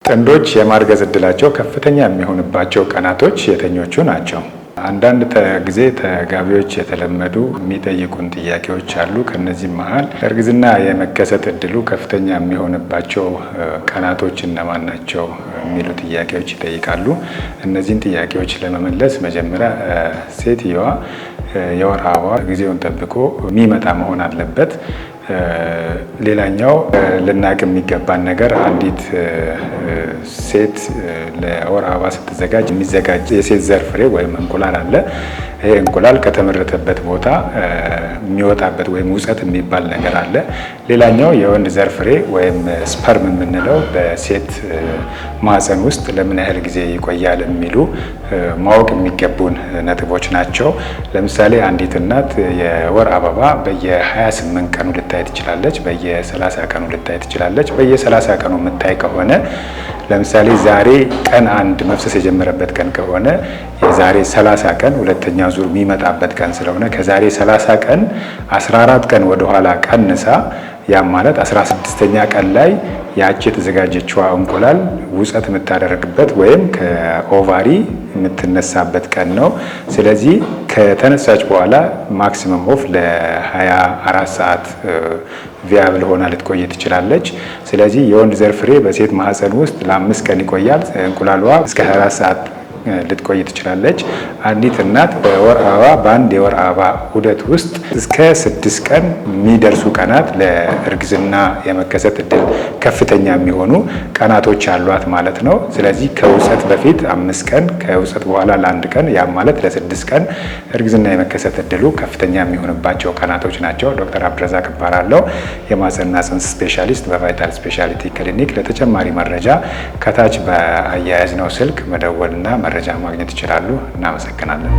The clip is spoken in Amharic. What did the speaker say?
ጥንዶች የማርገዝ እድላቸው ከፍተኛ የሚሆንባቸው ቀናቶች የትኞቹ ናቸው? አንዳንድ ጊዜ ተጋቢዎች የተለመዱ የሚጠይቁን ጥያቄዎች አሉ። ከነዚህ መሀል እርግዝና የመከሰት እድሉ ከፍተኛ የሚሆንባቸው ቀናቶች እነማን ናቸው የሚሉ ጥያቄዎች ይጠይቃሉ። እነዚህን ጥያቄዎች ለመመለስ መጀመሪያ ሴትየዋ የወር አበባ ጊዜውን ጠብቆ የሚመጣ መሆን አለበት። ሌላኛው ልናቅ የሚገባን ነገር አንዲት ሴት ለወር አበባ ስትዘጋጅ የሚዘጋጅ የሴት ዘር ፍሬ ወይም እንቁላል አለ። ይሄ እንቁላል ከተመረተበት ቦታ የሚወጣበት ወይም ውፀት የሚባል ነገር አለ። ሌላኛው የወንድ ዘር ፍሬ ወይም ስፐርም የምንለው በሴት ማህፀን ውስጥ ለምን ያህል ጊዜ ይቆያል የሚሉ ማወቅ የሚገቡን ነጥቦች ናቸው። ለምሳሌ አንዲት እናት የወር አበባ በየ28 ቀኑ ልታይ ትችላለች፣ በየ30 ቀኑ ልታይ ትችላለች። በየ30 ቀኑ የምታይ ከሆነ ለምሳሌ ዛሬ ቀን 1 መፍሰስ የጀመረበት ቀን ከሆነ የዛሬ 30 ቀን ሁለተኛ ዙር የሚመጣበት ቀን ስለሆነ ከዛሬ 30 ቀን 14 ቀን ወደኋላ ቀንሳ ያም ማለት 16ኛ ቀን ላይ ያቺ የተዘጋጀችዋ እንቁላል ውፀት የምታደርግበት ወይም ከኦቫሪ የምትነሳበት ቀን ነው። ስለዚህ ከተነሳች በኋላ ማክሲመም ኦፍ ለ24 ሰዓት ቪያብል ሆና ልትቆይ ትችላለች። ስለዚህ የወንድ ዘር ፍሬ በሴት ማህፀን ውስጥ ለ5 ቀን ይቆያል። እንቁላሏ እስከ 24 ሰዓት ልትቆይ ትችላለች። አንዲት እናት በወር አበባ በአንድ የወር አበባ ዑደት ውስጥ እስከ 6 ቀን የሚደርሱ ቀናት ለእርግዝና የመከሰት እድል ከፍተኛ የሚሆኑ ቀናቶች አሏት ማለት ነው። ስለዚህ ከውፀት በፊት 5 ቀን፣ ከውፀት በኋላ ለ1 ቀን፣ ያም ማለት ለ6 ቀን እርግዝና የመከሰት እድሉ ከፍተኛ የሚሆንባቸው ቀናቶች ናቸው። ዶክተር አብዱረዛቅ እባላለሁ፣ የማህፀንና ጽንስ ስፔሻሊስት በቫይታል ስፔሻሊቲ ክሊኒክ። ለተጨማሪ መረጃ ከታች በአያያዝነው ስልክ መደወልና መረጃ ማግኘት ይችላሉ። እናመሰግናለን።